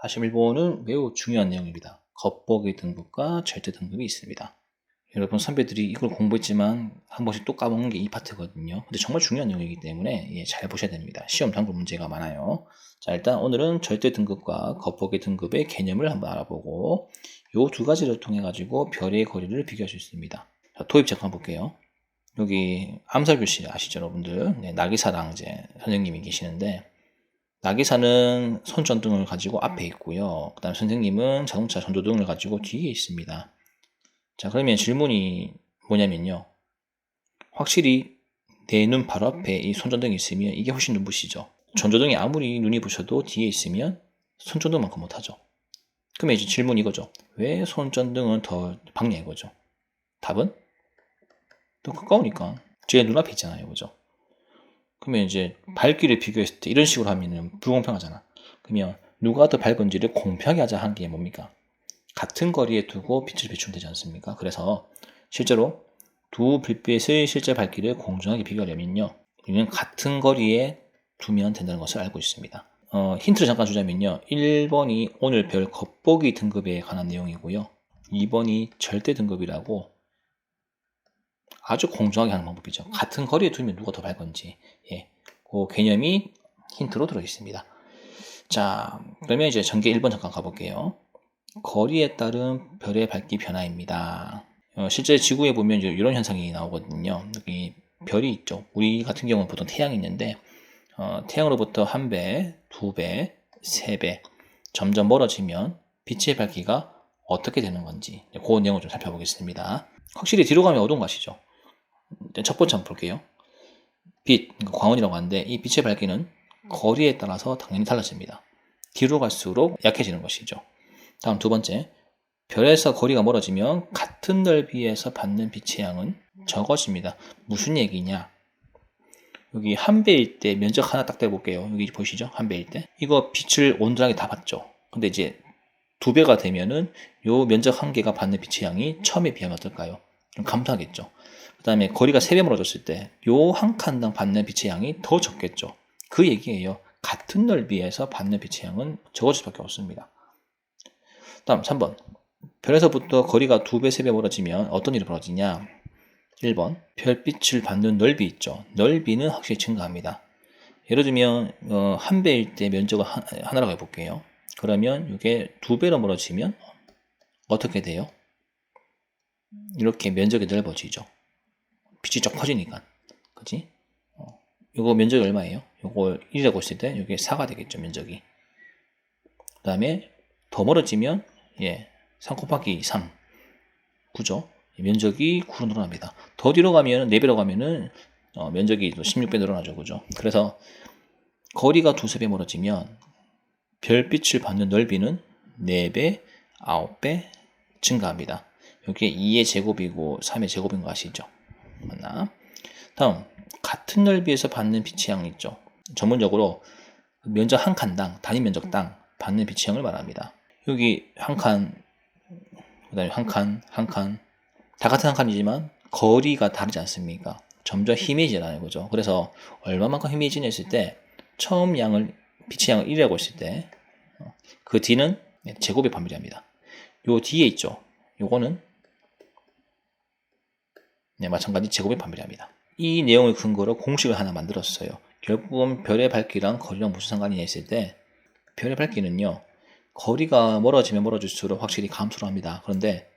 41번은 매우 중요한 내용입니다. 겉보기 등급과 절대 등급이 있습니다. 여러분 선배들이 이걸 공부했지만 한 번씩 또 까먹는 게 이 파트거든요. 근데 정말 중요한 내용이기 때문에 잘 보셔야 됩니다. 시험 단급 문제가 많아요. 자, 일단 오늘은 절대 등급과 겉보기 등급의 개념을 한번 알아보고 요 두 가지를 통해 가지고 별의 거리를 비교할 수 있습니다. 자, 도입 잠깐 볼게요. 여기 암살교실 아시죠, 여러분들? 네, 나기사랑 이제 선생님이 계시는데 나기사는 손전등을 가지고 앞에 있고요. 그 다음 선생님은 자동차 전조등을 가지고 뒤에 있습니다. 자, 그러면 질문이 뭐냐면요. 확실히 내 눈 바로 앞에 이 손전등이 있으면 이게 훨씬 눈부시죠. 전조등이 아무리 눈이 부셔도 뒤에 있으면 손전등만큼 못하죠. 그러면 이제 질문이 이거죠. 왜 손전등은 더 밝냐 이거죠. 답은? 더 가까우니까. 제 눈앞에 있잖아요. 그죠? 그러면 이제 밝기를 비교했을 때 이런 식으로 하면 불공평하잖아. 그러면 누가 더 밝은지를 공평하게 하자 한 게 뭡니까? 같은 거리에 두고 빛을 비추면 되지 않습니까? 그래서 실제로 두 불빛의 실제 밝기를 공정하게 비교하려면요. 우리는 같은 거리에 두면 된다는 것을 알고 있습니다. 힌트를 잠깐 주자면요. 1번이 오늘 별 겉보기 등급에 관한 내용이고요. 2번이 절대 등급이라고 아주 공정하게 하는 방법이죠. 같은 거리에 두면 누가 더 밝은지. 그 개념이 힌트로 들어있습니다. 자, 그러면 이제 전개 1번 잠깐 가볼게요. 거리에 따른 별의 밝기 변화입니다. 실제 지구에 보면 이런 현상이 나오거든요. 여기 별이 있죠. 우리 같은 경우는 보통 태양이 있는데 태양으로부터 1배, 2배, 3배 점점 멀어지면 빛의 밝기가 어떻게 되는 건지 그 내용을 좀 살펴보겠습니다. 확실히 뒤로 가면 어두운 거 아시죠? 첫 번째 한번 볼게요. 빛, 광원이라고 하는데 이 빛의 밝기는 거리에 따라서 당연히 달라집니다. 뒤로 갈수록 약해지는 것이죠. 다음 두 번째, 별에서 거리가 멀어지면 같은 넓이에서 받는 빛의 양은 적어집니다. 무슨 얘기냐? 여기 1배일 때 면적 하나 딱 떼볼게요. 여기 보이시죠? 1배일 때. 이거 빛을 온전하게 다 받죠. 근데 이제 2배가 되면은 요 면적 1개가 받는 빛의 양이 처음에 비하면 어떨까요? 좀 감소하겠죠. 그 다음에 거리가 3배 멀어졌을 때 요 한 칸당 받는 빛의 양이 더 적겠죠. 그 얘기예요. 같은 넓이에서 받는 빛의 양은 적어질 수밖에 없습니다. 다음 3번. 별에서부터 거리가 2배, 3배 멀어지면 어떤 일이 벌어지냐? 1번. 별빛을 받는 넓이 있죠. 넓이는 확실히 증가합니다. 예를 들면 1배일 때 면적을 하나라고 해볼게요. 그러면 이게 2배로 멀어지면 어떻게 돼요? 이렇게 면적이 넓어지죠. 빛이 쫙 커지니까. 그치? 요거 면적이 얼마예요? 요거 1이라고 했을 때 이게 4가 되겠죠. 면적이. 그 다음에 더 멀어지면 3 곱하기 3 9죠. 면적이 9로 늘어납니다. 더 뒤로 가면 4배로 가면은 면적이 16배 늘어나죠. 그죠? 그래서 거리가 2~3배 멀어지면 별빛을 받는 넓이는 4배, 9배 증가합니다. 이게 2의 제곱이고 3의 제곱인 거 아시죠? 맞나? 다음, 같은 넓이에서 받는 빛의 양 있죠. 전문적으로 면적 한 칸당, 단위 면적당 받는 빛의 양을 말합니다. 여기 한 칸, 그 다음에 한 칸, 다 같은 한 칸이지만 거리가 다르지 않습니까? 점점 희미해지잖아요. 그죠? 그래서 얼마만큼 희미해지냐 했을 때 처음 양을, 빛의 양을 1이라고 했을 때 그 뒤는 제곱에 반비례합니다. 요 뒤에 있죠. 요거는 마찬가지 제곱에 반비례합니다. 이 내용을 근거로 공식을 하나 만들었어요. 결국은 별의 밝기랑 거리랑 무슨 상관이냐 했을 때 별의 밝기는요. 거리가 멀어지면 멀어질수록 확실히 감소를 합니다. 그런데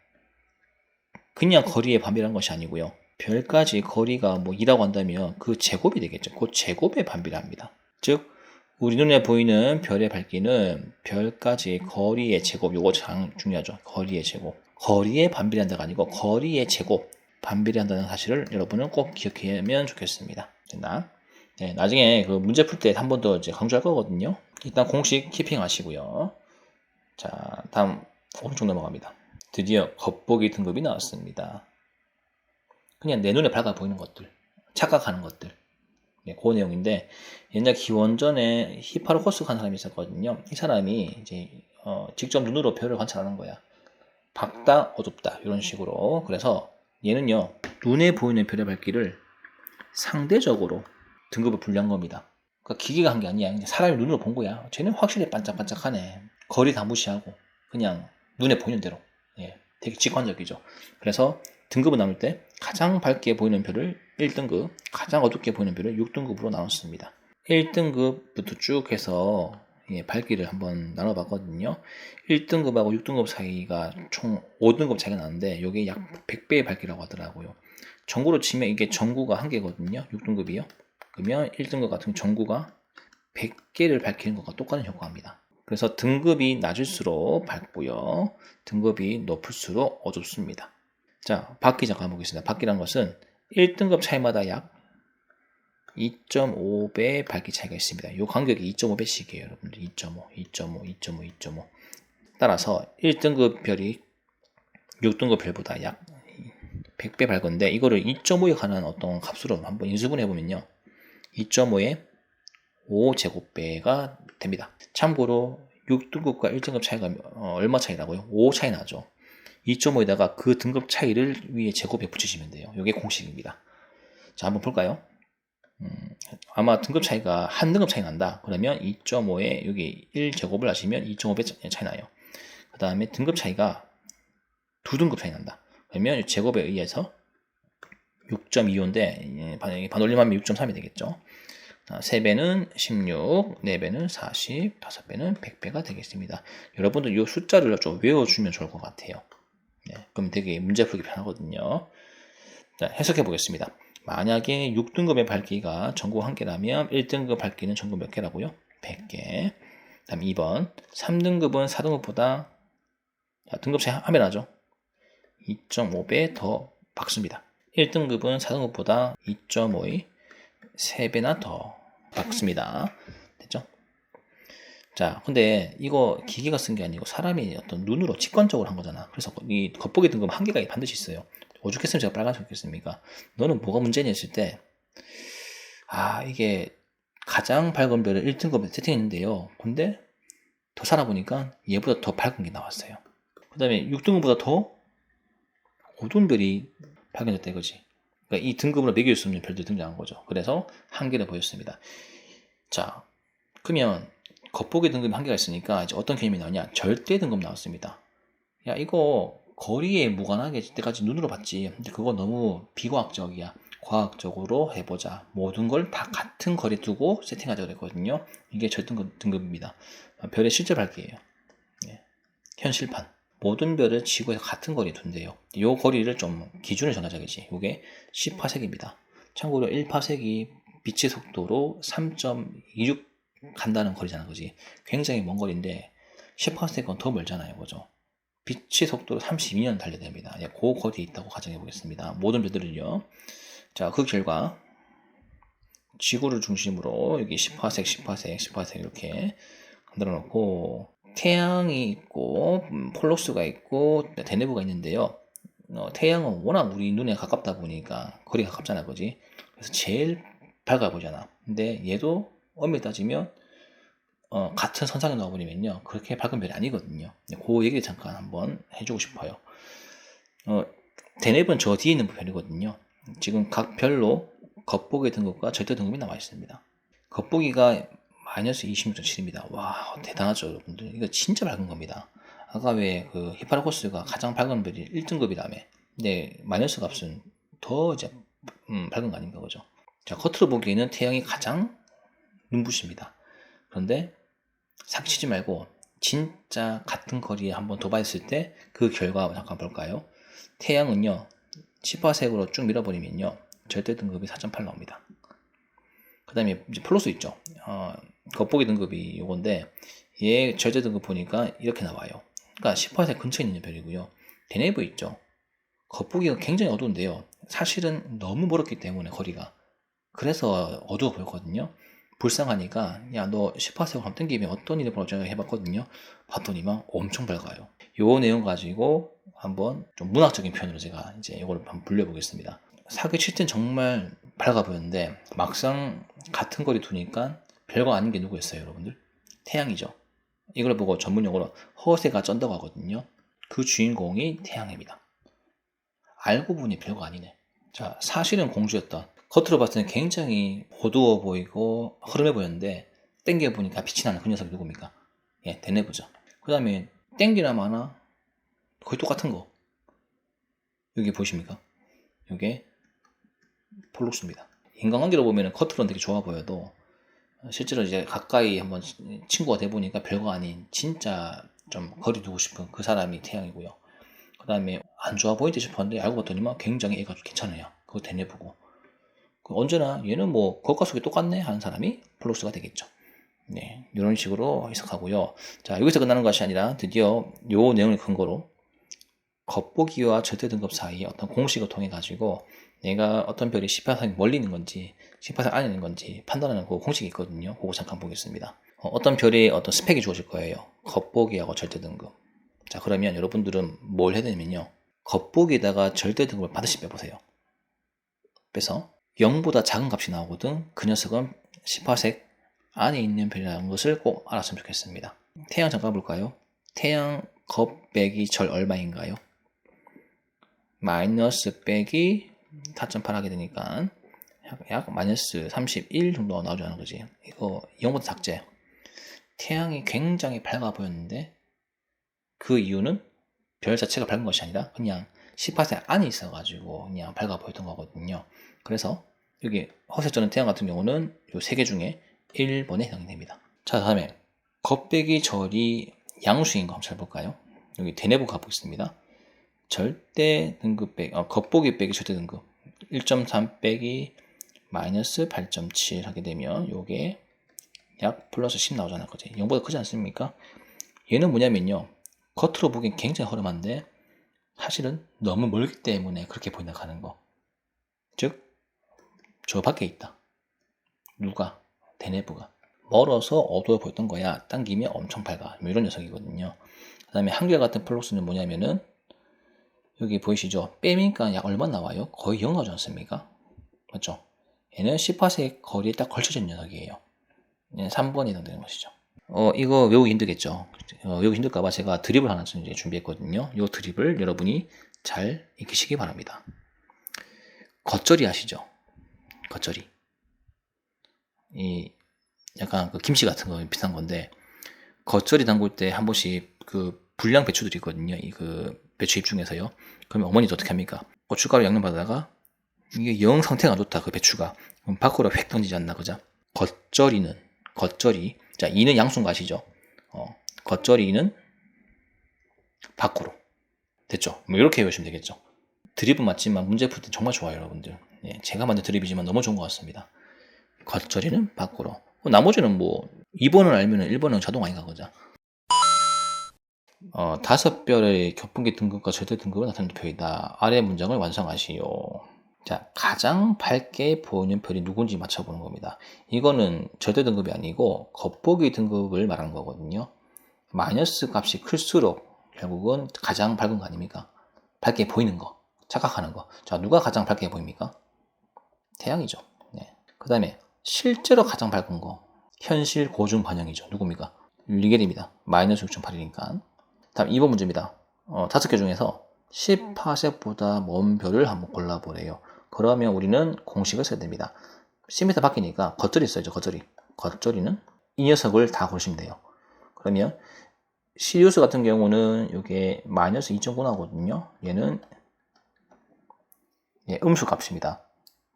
그냥 거리에 반비례한 것이 아니고요. 별까지 거리가 2라고 한다면 그 제곱이 되겠죠. 그 제곱에 반비례합니다. 즉 우리 눈에 보이는 별의 밝기는 별까지 거리의 제곱, 요거 참 중요하죠. 거리의 제곱. 거리에 반비례한다가 아니고 거리의 제곱 반비례한다는 사실을 여러분은 꼭 기억하면 좋겠습니다. 됐나? 네, 나중에 그 문제 풀 때 한 번 더 이제 강조할 거거든요. 일단 공식 키핑 하시고요. 자, 다음 5분 넘어갑니다. 드디어 겉보기 등급이 나왔습니다. 그냥 내 눈에 밝아 보이는 것들, 착각하는 것들. 그 내용인데 옛날 기원전에 히파르코스가 한 사람이 있었거든요. 이 사람이 이제 직접 눈으로 별을 관찰하는 거야. 밝다, 어둡다 이런 식으로. 그래서 얘는요 눈에 보이는 별의 밝기를 상대적으로 등급을 분류한 겁니다. 그러니까 기계가 한 게 아니야. 사람이 눈으로 본 거야. 쟤는 확실히 반짝반짝하네. 거리 다 무시하고 그냥 눈에 보이는 대로, 예, 되게 직관적이죠. 그래서 등급을 나눌 때 가장 밝게 보이는 별을 1등급, 가장 어둡게 보이는 별을 6등급으로 나눴습니다. 1등급부터 쭉 해서 밝기를 한번 나눠봤거든요. 1등급하고 6등급 사이가 총 5등급 차이가 나는데 이게 약 100배의 밝기라고 하더라고요. 전구로 치면 이게 전구가 1개거든요. 6등급이요. 그러면 1등급 같은 전구가 100개를 밝히는 것과 똑같은 효과입니다. 그래서 등급이 낮을수록 밝고요. 등급이 높을수록 어둡습니다. 자, 밝기 잠깐 보겠습니다. 밝기란 것은 1등급 차이마다 약 2.5배 밝기 차이가 있습니다. 이 간격이 2.5배씩이에요. 여러분들 2.5, 2.5, 2.5, 2.5. 따라서 1등급 별이 6등급 별보다 약 100배 밝은데 이거를 2.5에 관한 어떤 값으로 한번 인수분해 보면요. 2.5에 5제곱배가 됩니다. 참고로 6등급과 1등급 차이가 얼마 차이라고요? 5 차이 나죠. 2.5에다가 그 등급 차이를 위에 제곱에 붙이시면 돼요. 이게 공식입니다. 자, 한번 볼까요? 아마 등급 차이가 한 등급 차이 난다. 그러면 2.5에 여기 1제곱을 하시면 2.5배 차이 나요. 그 다음에 등급 차이가 두 등급 차이 난다. 그러면 제곱에 의해서 6.25인데 반올림하면 6.3이 되겠죠. 3배는 16, 4배는 40, 5배는 100배가 되겠습니다. 여러분들 이 숫자를 좀 외워주면 좋을 것 같아요. 네, 그럼 되게 문제 풀기 편하거든요. 자, 해석해 보겠습니다. 만약에 6등급의 밝기가 전구 1개라면 1등급 밝기는 전구 몇 개라고요? 100개. 다음 2번 3등급은 4등급보다 등급 차이 하면 하죠. 2.5배 더 밝습니다. 1등급은 4등급보다 2.5의 3배나 더 밝습니다. 됐죠? 자, 근데 이거 기계가 쓴 게 아니고 사람이 어떤 눈으로 직관적으로 한 거잖아. 그래서 이 겉보기 등급 한계가 반드시 있어요. 오죽했으면 제가 빨간색 했겠습니까? 너는 뭐가 문제냐 했을 때, 이게 가장 밝은 별을 1등급에 세팅했는데요. 근데 더 살아보니까 얘보다 더 밝은 게 나왔어요. 그 다음에 6등급보다 더 어두운 별이 발견됐다 이거지. 그러니까 이 등급으로 매길 수 없는 별들이 등장한 거죠. 그래서 한계를 보였습니다. 자, 그러면 겉보기 등급이 한계가 있으니까 이제 어떤 개념이 나오냐? 절대 등급 나왔습니다. 야, 이거 거리에 무관하게 때까지 눈으로 봤지. 근데 그거 너무 비과학적이야. 과학적으로 해보자. 모든 걸 다 같은 거리 두고 세팅하자 그랬거든요. 이게 절등급입니다. 별의 실제 밝기예요. 네. 현실판. 모든 별을 지구에서 같은 거리에 둔대요. 이 거리를 좀 기준을 정하자겠지. 이게 10파세기입니다. 참고로 1파세기 빛의 속도로 3.26 간다는 거리잖아, 그지? 굉장히 먼 거리인데 10파세기는 더 멀잖아요, 그죠? 빛의 속도로 32년 달려야 됩니다. 그 거리에 있다고 가정해 보겠습니다. 모든 별들은요. 자, 그 결과 지구를 중심으로 여기 10파색, 10파색, 10파색 이렇게 만들어 놓고 태양이 있고 폴로스가 있고 대내부가 있는데요. 태양은 워낙 우리 눈에 가깝다 보니까 거리가 가깝잖아, 그지? 그래서 제일 밝아 보이잖아. 근데 얘도 엄밀히 따지면 같은 선상에 넣어버리면요 그렇게 밝은 별이 아니거든요. 그 얘기를 잠깐 한번 해주고 싶어요. 대내부는 저 뒤에 있는 별이거든요. 지금 각 별로 겉보기 등급과 절대 등급이 나와 있습니다. 겉보기가 마이너스 26.7입니다. 와, 대단하죠, 여러분들. 이거 진짜 밝은 겁니다. 아까 왜 그 히파르코스가 가장 밝은 별이 1등급이라며. 근데 마이너스 값은 더 이제 밝은 거 아닌가, 그죠? 자, 겉으로 보기에는 태양이 가장 눈부십니다. 그런데 사기치지 말고 진짜 같은 거리에 한번 도봤을 때 그 결과 잠깐 볼까요? 태양은요 10파색으로 쭉 밀어버리면요 절대 등급이 4.8 나옵니다. 그 다음에 이제 플러스 있죠. 겉보기 등급이 요건데 얘 절대 등급 보니까 이렇게 나와요. 그러니까 10파색 근처에 있는 별이고요. 대내부 있죠. 겉보기가 굉장히 어두운데요. 사실은 너무 멀었기 때문에 거리가 그래서 어두워 보였거든요. 불쌍하니까 야 너 10파색으로 한번 땡기면 어떤 일이 벌어질까 해봤거든요. 봤더니만 엄청 밝아요. 요 내용 가지고 한번 좀 문학적인 표현으로 제가 이제 이걸 한번 불려보겠습니다. 사기칠 땐 정말 밝아 보였는데 막상 같은 거리 두니까 별거 아닌 게 누구였어요, 여러분들? 태양이죠. 이걸 보고 전문용어로 허세가 쩐다고 하거든요. 그 주인공이 태양입니다. 알고 보니 별거 아니네. 자, 사실은 공주였던 겉으로 봤을 때 굉장히 어두워 보이고 흐름해 보였는데 땡겨 보니까 빛이 나는 그 녀석이 누굽니까? 예, 대내부죠. 그 다음에 땡기나 마나 거의 똑같은 거. 여기 보이십니까? 이게 폴룩스입니다. 인간관계로 보면 겉으로는 되게 좋아 보여도 실제로 이제 가까이 한번 친구가 돼 보니까 별거 아닌 진짜 좀 거리 두고 싶은 그 사람이 태양이고요. 그 다음에 안 좋아 보이지 싶었는데 알고 봤더니만 굉장히 애가 괜찮아요. 그거 대뇌부고. 언제나 얘는 뭐 겉과 속이 똑같네 하는 사람이 폴룩스가 되겠죠. 네, 이런 식으로 해석하고요. 자, 여기서 끝나는 것이 아니라 드디어 요 내용을 근거로 겉보기와 절대 등급 사이에 어떤 공식을 통해 가지고 내가 어떤 별이 18상 멀리 있는 건지 18상 안에 있는 건지 판단하는 그 공식이 있거든요. 그거 잠깐 보겠습니다. 어떤 별의 어떤 스펙이 주어질 거예요. 겉보기하고 절대 등급. 자, 그러면 여러분들은 뭘 해야 되냐면요. 겉보기에다가 절대 등급을 반드시 빼보세요. 빼서 0보다 작은 값이 나오거든. 그 녀석은 18색 안에 있는 별이라는 것을 꼭 알았으면 좋겠습니다. 태양 잠깐 볼까요? 태양 겉 빼기 절 얼마인가요? 마이너스 빼기 4.8 하게 되니까 약 마이너스 31 정도 나오지 않은 거지. 이거 0보다 작지. 태양이 굉장히 밝아 보였는데 그 이유는 별 자체가 밝은 것이 아니라 그냥 18색 안에 있어가지고 그냥 밝아 보였던 거거든요. 그래서 여기 허세쩌는 태양 같은 경우는 이 3개 중에 1번에 해당이 됩니다. 자, 다음에 겉빼기 절이 양수인 거 한번 잘 볼까요? 여기 대내부 가보겠습니다. 절대 등급 빼기, 겉보기 빼기 절대 등급 1.3 빼기 마이너스 8.7 하게 되면 요게 약 플러스 10 나오잖아요. 그지? 0보다 크지 않습니까? 얘는 뭐냐면요. 겉으로 보기엔 굉장히 허름한데 사실은 너무 멀기 때문에 그렇게 보인다 하는 거. 즉, 저 밖에 있다. 누가? 대내부가. 멀어서 어두워 보였던 거야. 당기면 엄청 밝아. 뭐 이런 녀석이거든요. 그 다음에 한결같은 플럭스는 뭐냐면은 여기 보이시죠? 빼니까 약 얼마 나와요? 거의 0 나오지 않습니까? 맞죠? 얘는 18색 거리에 딱 걸쳐진 녀석이에요. 얘는 3번에 해당되는 것이죠. 이거 외우기 힘들겠죠? 외우기 힘들까봐 제가 드립을 하나 이제 준비했거든요. 이 드립을 여러분이 잘 익히시기 바랍니다. 겉절이 아시죠? 겉절이. 이 약간 그 김치 같은 거 비슷한 건데 겉절이 담글 때 한 번씩 그 불량 배추들이 있거든요. 이 그 배추잎 중에서요. 그러면 어머니도 어떻게 합니까? 고춧가루 양념 받다가 이게 영 상태가 안 좋다 그 배추가 그럼 밖으로 획 던지지 않나 그죠? 겉절이 자 이는 양수인 거 아시죠? 겉절이는 밖으로 됐죠? 뭐 이렇게 외우시면 되겠죠. 드립은 맞지만 문제 풀 때 정말 좋아요 여러분들. 예, 제가 만든 드립이지만 너무 좋은 것 같습니다. 겉절이는 밖으로 나머지는 뭐 2번을 알면 1번은 자동 아닌가 그죠? 5별의 교분기 등급과 절대 등급을 나타내는 표이다. 아래 문장을 완성하시오. 자, 가장 밝게 보이는 별이 누군지 맞춰보는 겁니다. 이거는 절대 등급이 아니고 겉보기 등급을 말하는 거거든요. 마이너스 값이 클수록 결국은 가장 밝은 거 아닙니까? 밝게 보이는 거, 착각하는 거. 자, 누가 가장 밝게 보입니까? 태양이죠. 네. 그 다음에 실제로 가장 밝은 거, 현실 고중 반영이죠. 누굽니까? 리겔입니다. 마이너스 6.8이니까. 다음 2번 문제입니다. 5개 중에서 18색보다 먼 별을 한번 골라보래요. 그러면 우리는 공식을 써야 됩니다. 10m 바뀌니까 겉절이 써야죠. 겉절이는 이 녀석을 다 고르시면 돼요. 그러면 시리우스 같은 경우는 이게 마이너스 2.9 나오거든요. 얘는 음수 값입니다.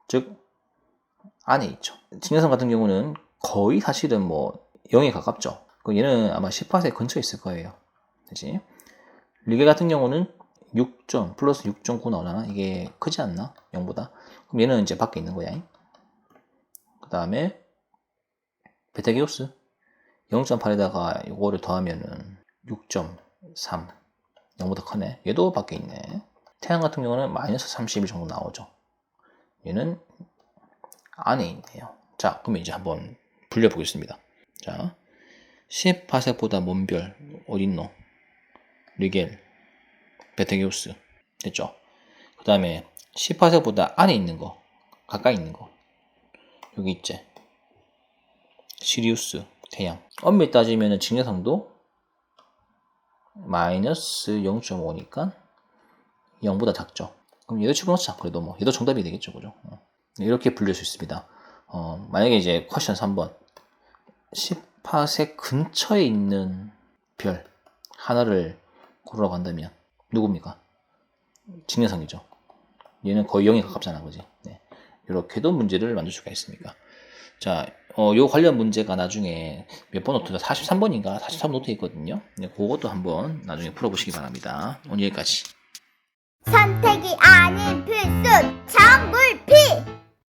즉 안에 있죠. 진여성 같은 경우는 거의 사실은 뭐 0에 가깝죠. 얘는 아마 18색 근처에 있을 거예요. 그치? 리겔 같은 경우는 6. 플러스 6.9 나오잖아. 이게 크지 않나? 0보다. 그럼 얘는 이제 밖에 있는 거야. 그 다음에 베텔게우스 0.8에다가 이거를 더하면은 6.3 0보다 크네. 얘도 밖에 있네. 태양 같은 경우는 마이너스 31 정도 나오죠. 얘는 안에 있네요. 자, 그럼 이제 한번 불려보겠습니다. 자, 18색보다 먼 별 어딨노? 리겔, 베텔게우스 됐죠? 그 다음에 18색보다 안에 있는 거, 가까이 있는 거 여기 있지? 시리우스, 태양. 엄밀히 따지면 직녀성도 마이너스 0.5니까 0보다 작죠. 그럼 얘도 집어넣자. 그래도 뭐 얘도 정답이 되겠죠, 그죠? 이렇게 분류할 수 있습니다. 만약에 이제 퀘션 3번 18색 근처에 있는 별 하나를 고르라고 한다면 누굽니까? 직례성이죠. 얘는 거의 0에 가깝잖아, 그지? 네. 이렇게도 문제를 만들 수가 있습니까? 자, 요 관련 문제가 나중에 몇 번 노트가 43번인가 43번 노트에 있거든요. 네, 그것도 한번 나중에 풀어보시기 바랍니다. 오늘 여기까지. 선택이 아닌 필수, 정물필.